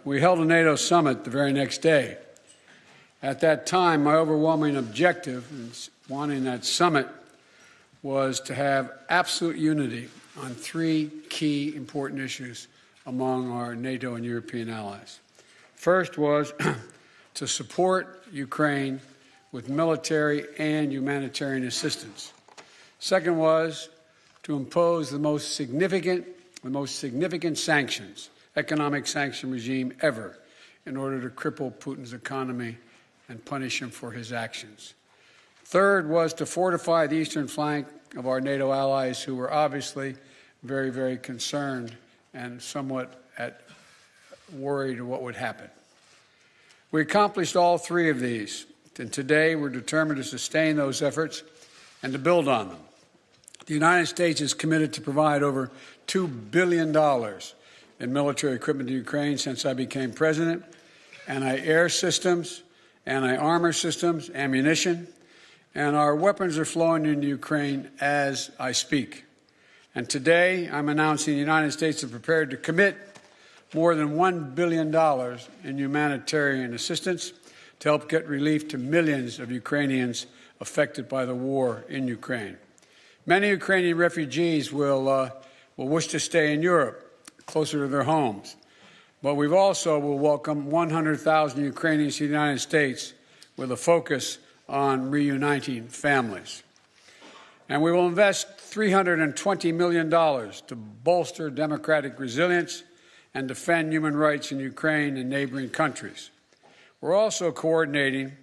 we held a NATO summit the very next day. At that time, my overwhelming objective in wanting that summit was to have absolute unity on three key important issues among our NATO and European allies. First was to support Ukraine with military and humanitarian assistance. Second was to impose the most significant sanctions, economic sanction regime ever, in order to cripple Putin's economy and punish him for his actions. Third was to fortify the eastern flank of our NATO allies, who were obviously very, very concerned and somewhat worried what would happen. We accomplished all three of these, and today we're determined to sustain those efforts and to build on them. The United States is committed to provide over $2 billion in military equipment to Ukraine since I became president, anti-air systems, anti-armor systems, ammunition, and our weapons are flowing into Ukraine as I speak. And today I'm announcing the United States is prepared to commit more than $1 billion in humanitarian assistance to help get relief to millions of Ukrainians affected by the war in Ukraine. Many Ukrainian refugees will wish to stay in Europe, closer to their homes. But we also will welcome 100,000 Ukrainians to the United States with a focus on reuniting families. And we will invest $320 million to bolster democratic resilience and defend human rights in Ukraine and neighboring countries. We're also coordinating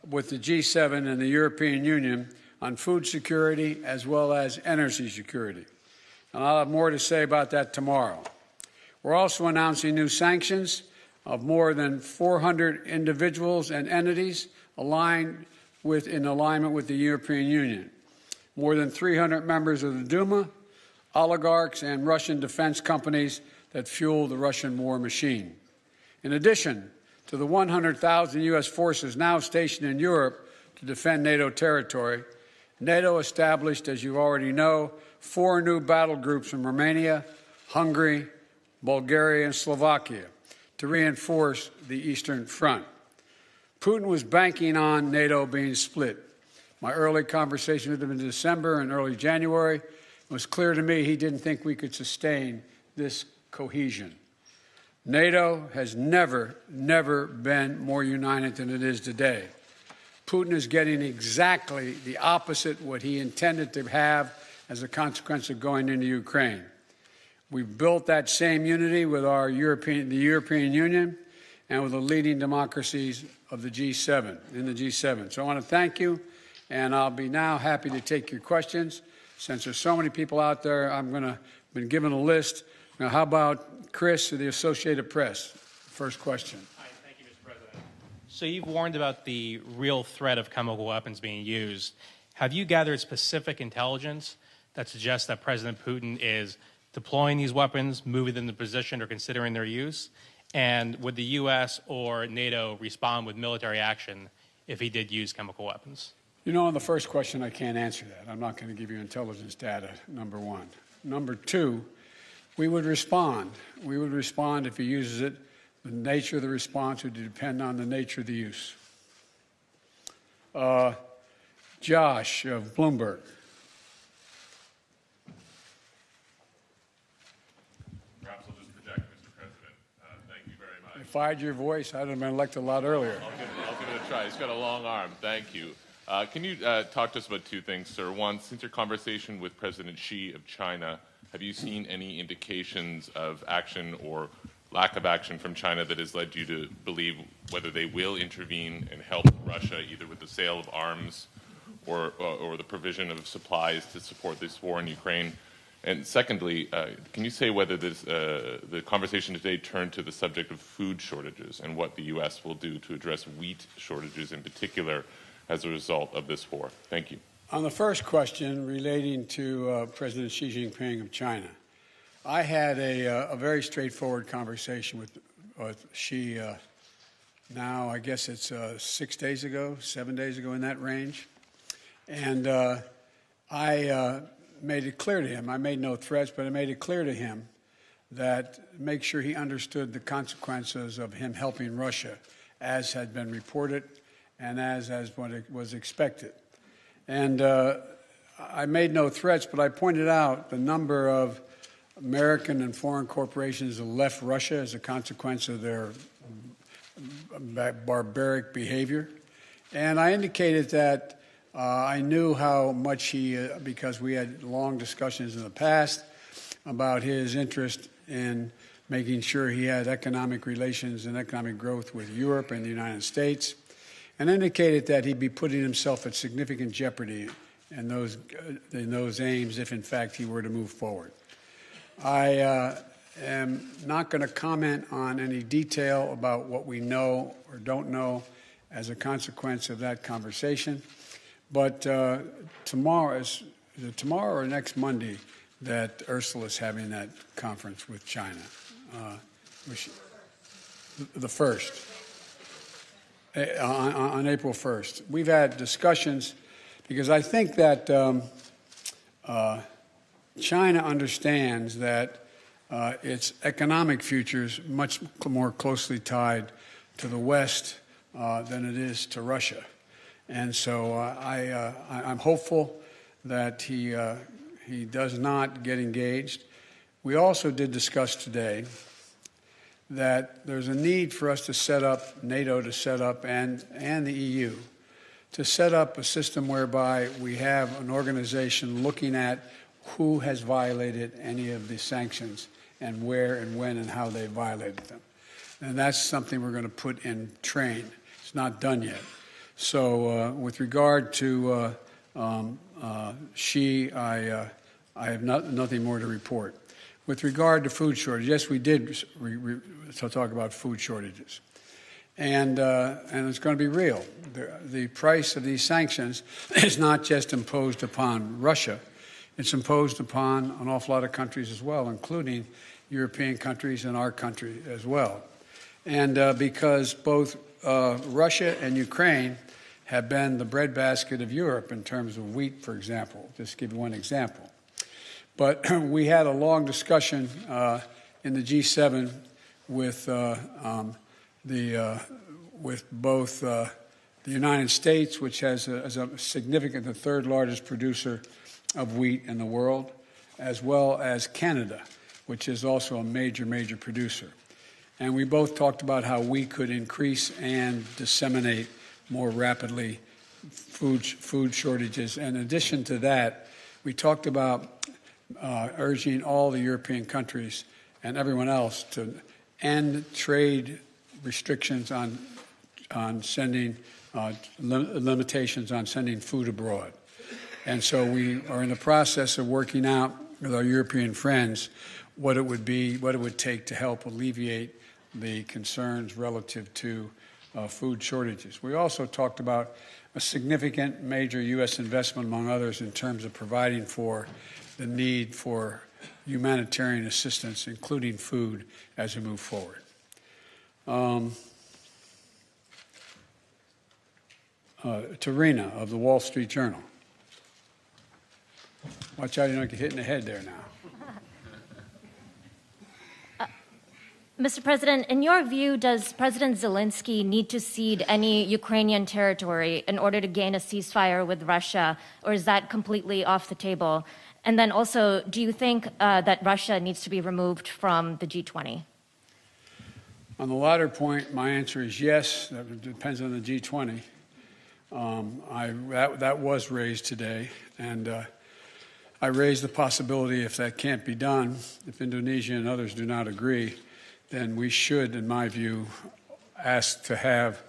with the G7 and the European Union on food security as well as energy security. And I'll have more to say about that tomorrow. We're also announcing new sanctions of more than 400 individuals and entities in alignment with the European Union. More than 300 members of the Duma, oligarchs, and Russian defense companies that fuel the Russian war machine. In addition to the 100,000 U.S. forces now stationed in Europe to defend NATO territory, NATO established, as you already know, 4 new battle groups in Romania, Hungary, Bulgaria, and Slovakia to reinforce the Eastern Front. Putin was banking on NATO being split. My early conversation with him in December and early January, it was clear to me he didn't think we could sustain this cohesion. NATO has never been more united than it is today. Putin is getting exactly the opposite what he intended to have as a consequence of going into Ukraine. We've built that same unity with the European Union and with the leading democracies of the G7, in the G7. So I want to thank you, and I'll be now happy to take your questions. Since there's so many people out there, been given a list. Now, how about Chris of the Associated Press? First question. Hi, thank you, Mr. President. So you've warned about the real threat of chemical weapons being used. Have you gathered specific intelligence that suggests that President Putin is deploying these weapons, moving them to position, or considering their use? And would the U.S. or NATO respond with military action if he did use chemical weapons? You know, on the first question, I can't answer that. I'm not going to give you intelligence data, number one. Number two, we would respond. We would respond if he uses it. The nature of the response would depend on the nature of the use. Josh of Bloomberg. Perhaps I'll just project, Mr. President. Thank you very much. If I had your voice, I'd have been elected a lot earlier. I'll give it a try. He's got a long arm. Thank you. Can you talk to us about two things, sir? One, since your conversation with President Xi of China, have you seen any indications of action or lack of action from China that has led you to believe whether they will intervene and help Russia, either with the sale of arms or the provision of supplies to support this war in Ukraine? And secondly, can you say whether the conversation today turned to the subject of food shortages and what the U.S. will do to address wheat shortages in particular as a result of this war? Thank you. On the first question relating to President Xi Jinping of China, I had a very straightforward conversation with Xi now, I guess it's 6 days ago, 7 days ago, in that range. And I made it clear to him, I made no threats, but I made it clear to him that make sure he understood the consequences of him helping Russia, as had been reported and as what was expected. And I made no threats, but I pointed out the number of American and foreign corporations that left Russia as a consequence of their barbaric behavior. And I indicated that I knew how much because we had long discussions in the past about his interest in making sure he had economic relations and economic growth with Europe and the United States, and indicated that he'd be putting himself at significant jeopardy in those aims if, in fact, he were to move forward. I am not going to comment on any detail about what we know or don't know as a consequence of that conversation, but tomorrow or next Monday that Ursula is having that conference with China, the 1st, on April 1st. We've had discussions because I think that China understands that its economic future is much more closely tied to the West than it is to Russia. And so I'm hopeful that he does not get engaged. We also did discuss today that there's a need for us to set up, NATO to set up, and the EU, to set up a system whereby we have an organization looking at who has violated any of the sanctions and where and when and how they violated them. And that's something we're going to put in train. It's not done yet. So with regard to Xi, I have nothing more to report. With regard to food shortage, yes, we did talk about food shortages. And it's going to be real. The price of these sanctions is not just imposed upon Russia. It's imposed upon an awful lot of countries as well, including European countries and our country as well. And because both Russia and Ukraine have been the breadbasket of Europe in terms of wheat, for example, just to give you one example. But we had a long discussion in the G7 with both the United States, which has a significant, the third largest producer of wheat in the world, as well as Canada, which is also a major, major producer. And we both talked about how we could increase and disseminate more rapidly food shortages. And in addition to that, we talked about urging all the European countries and everyone else to end trade restrictions on sending limitations on sending food abroad. And so we are in the process of working out with our European friends what it would take to help alleviate the concerns relative to food shortages. We also talked about a significant major U.S. investment, among others, in terms of providing for the need for humanitarian assistance, including food, as we move forward. Tarina of the Wall Street Journal. Watch out you don't get hit in the head there now. Mr. President, in your view, does President Zelensky need to cede any Ukrainian territory in order to gain a ceasefire with Russia, or is that completely off the table? And then also, do you think that Russia needs to be removed from the G20? On the latter point, my answer is yes. That depends on the G20. That was raised today, and I raised the possibility if that can't be done, if Indonesia and others do not agree, then we should, in my view, ask to have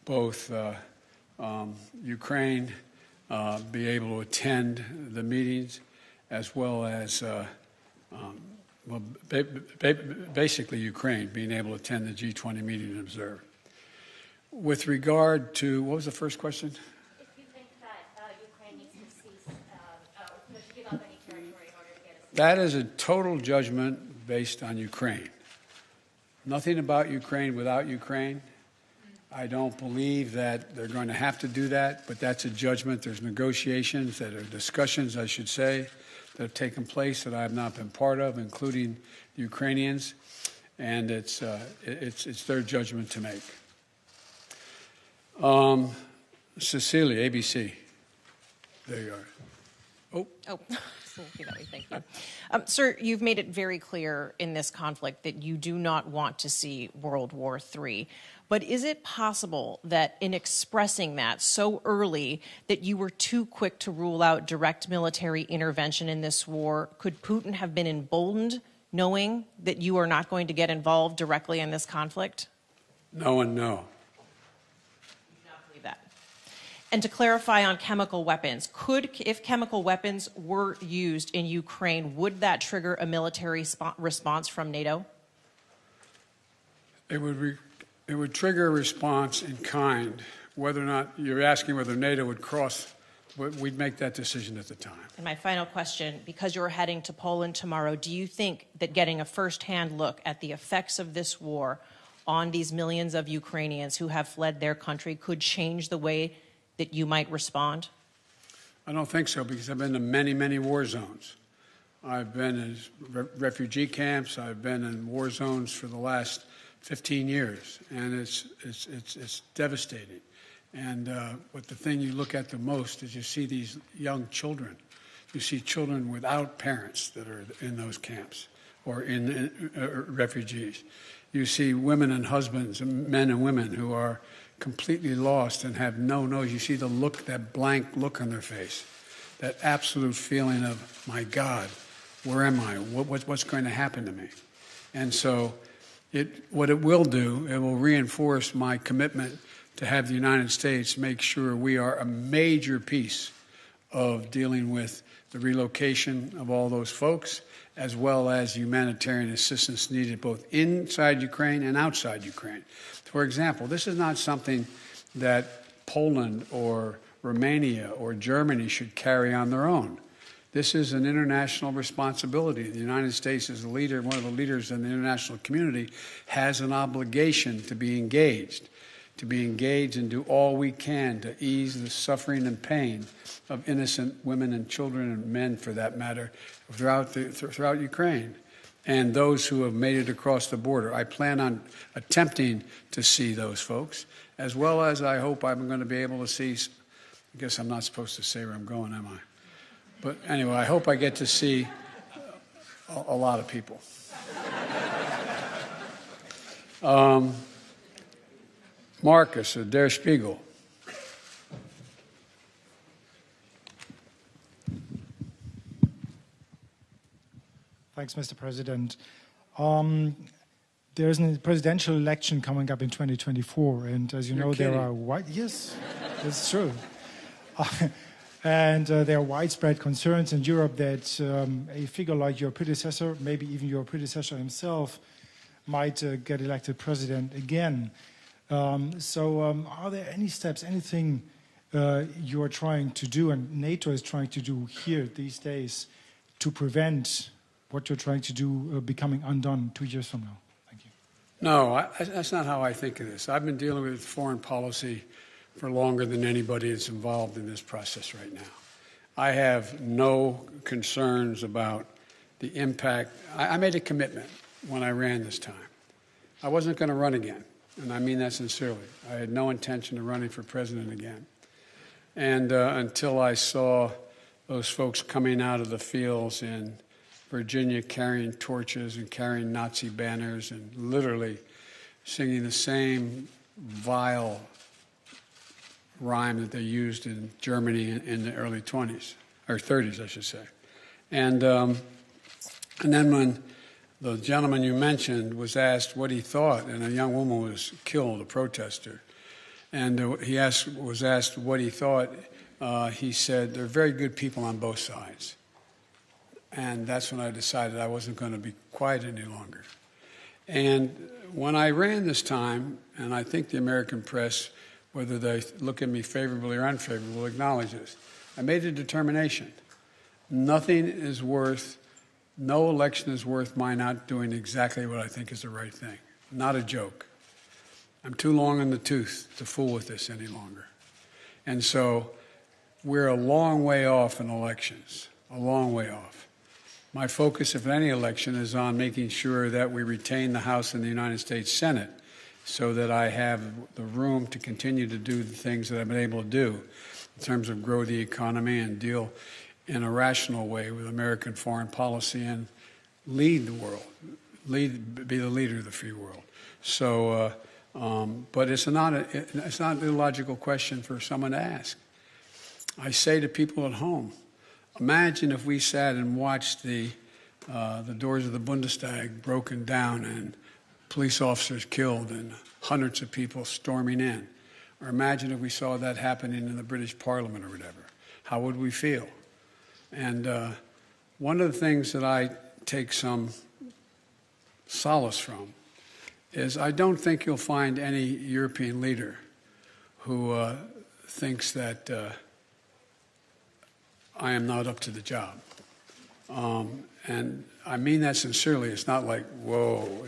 both Ukraine be able to attend the meetings, as well as basically Ukraine being able to attend the G20 meeting and observe. With regard to, what was the first question? If you think that Ukraine needs to cease, to give up any territory in order to get a ceasefire. That is a total judgment based on Ukraine. Nothing about Ukraine without Ukraine. I don't believe that they're going to have to do that, but that's a judgment. There's negotiations, that are discussions, I should say, that have taken place that I have not been part of, including the Ukrainians, and it's their judgment to make. Cecilia, ABC. There you are. Oh, okay, that way, thank you. Sir, you've made it very clear in this conflict that you do not want to see World War III. But is it possible that in expressing that so early that you were too quick to rule out direct military intervention in this war? Could Putin have been emboldened knowing that you are not going to get involved directly in this conflict? No and no. You do not believe that. And to clarify on chemical weapons, if chemical weapons were used in Ukraine, would that trigger a military response from NATO? It would trigger a response in kind. Whether or not you're asking whether NATO would cross, we'd make that decision at the time. And my final question, because you're heading to Poland tomorrow, do you think that getting a first-hand look at the effects of this war on these millions of Ukrainians who have fled their country could change the way that you might respond? I don't think so, because I've been to many, many war zones. I've been in refugee camps. I've been in war zones for the last 15 years, and it's devastating. But the thing you look at the most is you see these young children. You see children without parents that are in those camps or in refugees. You see women and husbands, men and women who are completely lost and have no nose. You see the look, that blank look on their face, that absolute feeling of, my God, where am I? What's going to happen to me? And so what it will do, it will reinforce my commitment to have the United States make sure we are a major piece of dealing with the relocation of all those folks, as well as humanitarian assistance needed both inside Ukraine and outside Ukraine. For example, this is not something that Poland or Romania or Germany should carry on their own. This is an international responsibility. The United States, as a leader, one of the leaders in the international community, has an obligation to be engaged and do all we can to ease the suffering and pain of innocent women and children and men, for that matter, throughout Ukraine, and those who have made it across the border. I plan on attempting to see those folks, as well as I hope I'm going to be able to see. I guess I'm not supposed to say where I'm going, am I? But anyway, I hope I get to see a lot of people. Marcus of Der Spiegel. Thanks, Mr. President. There's a presidential election coming up in 2024, and as you know, kidding. there are yes, it's true. And there are widespread concerns in Europe that a figure like your predecessor, maybe even your predecessor himself, might get elected president again. Are there any steps, anything you're trying to do and NATO is trying to do here these days to prevent what you're trying to do becoming undone 2 years from now? Thank you. No, that's not how I think of this. I've been dealing with foreign policy for longer than anybody that's involved in this process right now. I have no concerns about the impact. I made a commitment when I ran this time. I wasn't going to run again, and I mean that sincerely. I had no intention of running for president again. And until I saw those folks coming out of the fields in Virginia carrying torches and carrying Nazi banners and literally singing the same vile rhyme that they used in Germany in the early 20s, or 30s, I should say. And then when the gentleman you mentioned was asked what he thought, and a young woman was killed, a protester, and he was asked what he thought, he said, "There are very good people on both sides." And that's when I decided I wasn't going to be quiet any longer. And when I ran this time, and I think the American press, whether they look at me favorably or unfavorably, will acknowledge this, I made a determination. No election is worth my not doing exactly what I think is the right thing. Not a joke. I'm too long in the tooth to fool with this any longer. And so we're a long way off in elections, a long way off. My focus, if any election, is on making sure that we retain the House and the United States Senate so that I have the room to continue to do the things that I've been able to do in terms of grow the economy and deal in a rational way with American foreign policy and lead the world, be the leader of the free world. So, but it's not an illogical question for someone to ask. I say to people at home, imagine if we sat and watched the doors of the Bundestag broken down and police officers killed and hundreds of people storming in. Or imagine if we saw that happening in the British Parliament or whatever. How would we feel? And one of the things that I take some solace from is I don't think you'll find any European leader who thinks that I am not up to the job. And I mean that sincerely. It's not like, whoa,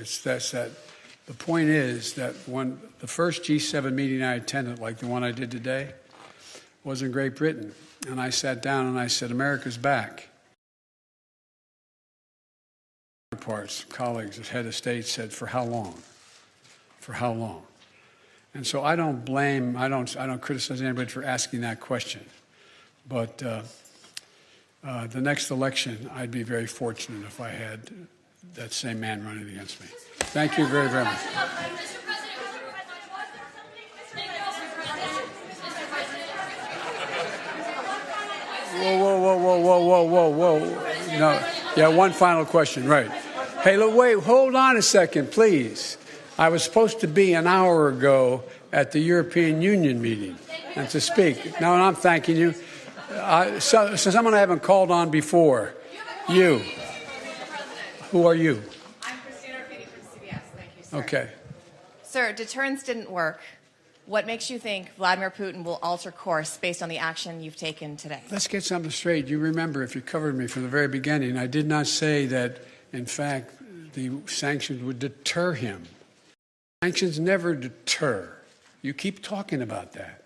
the point is that when the first G7 meeting I attended, like the one I did today, was in Great Britain. And I sat down and I said, America's back. Parts, colleagues, as head of state said, for how long? For how long? And so I don't criticize anybody for asking that question. But the next election, I'd be very fortunate if I had that same man running against me. Thank you very, very much. Whoa. No. Yeah, one final question, right. Hey, look, wait, hold on a second, please. I was supposed to be an hour ago at the European Union meeting and to speak. No, and I'm thanking you. So someone I haven't called on before. You. Who are you? I'm Christina Rafiti from CBS. Thank you, sir. Okay. Sir, deterrence didn't work. What makes you think Vladimir Putin will alter course based on the action you've taken today? Let's get something straight. You remember, if you covered me from the very beginning, I did not say that, in fact, the sanctions would deter him. Sanctions never deter. You keep talking about that.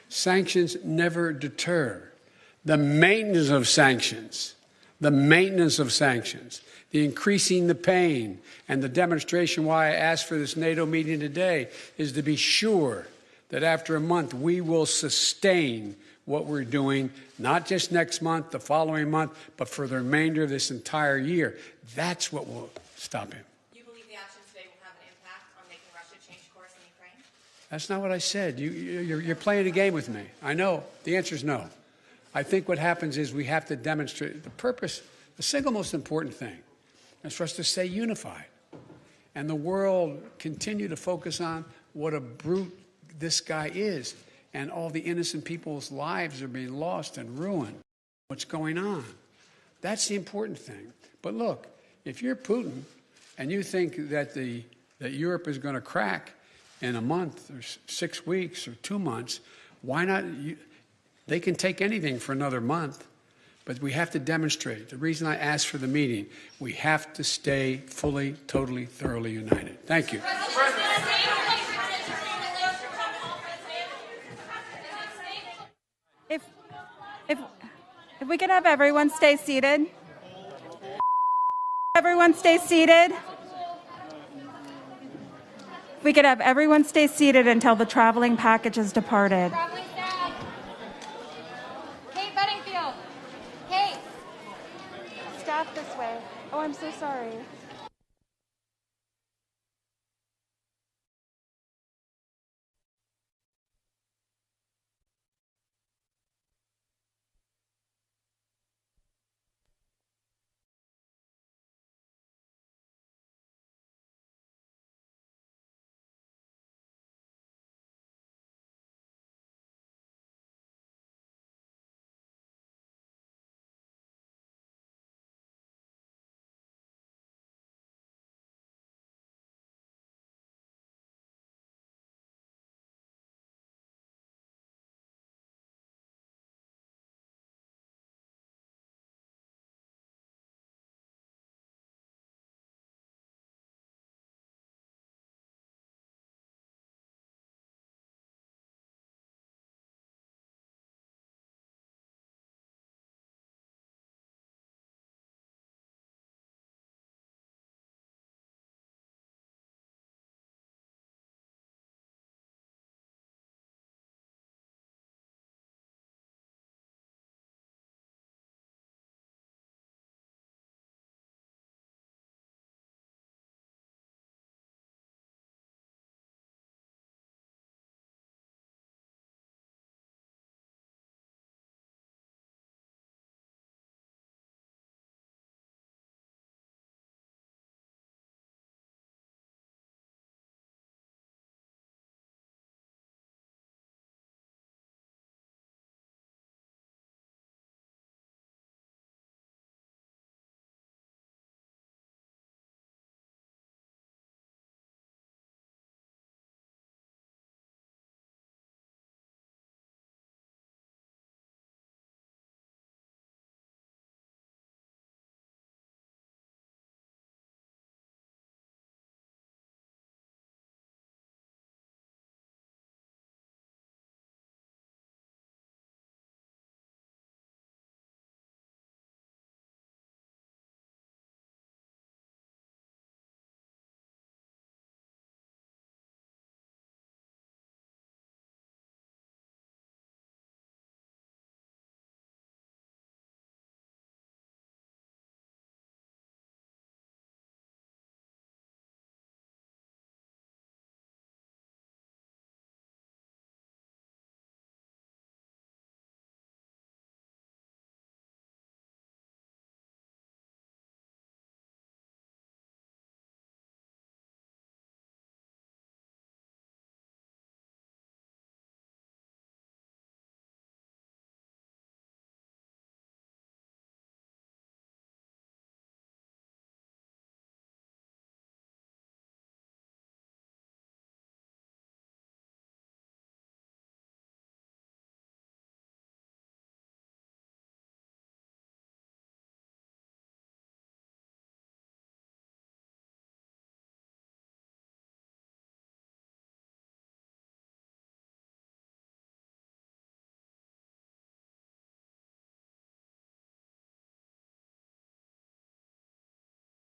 Sanctions never deter. The maintenance of sanctions, the increasing the pain, and the demonstration why I asked for this NATO meeting today is to be sure that after a month we will sustain what we're doing, not just next month, the following month, but for the remainder of this entire year. That's what will stop him. Do you believe the action today will have an impact on making Russia change course in Ukraine? That's not what I said. You're playing a game with me. I know. The answer is no. I think what happens is we have to demonstrate the purpose. The single most important thing is for us to stay unified. And the world continue to focus on what a brute this guy is. And all the innocent people's lives are being lost and ruined. What's going on? That's the important thing. But look, if you're Putin and you think that that Europe is going to crack in a month or 6 weeks or 2 months, why not? They can take anything for another month, but we have to demonstrate. The reason I asked for the meeting, we have to stay fully, totally, thoroughly united. Thank you. If we could have everyone stay seated. Everyone stay seated. If we could have everyone stay seated until the traveling package has departed. Kate Bedingfield. Kate. Staff this way. Oh, I'm so sorry.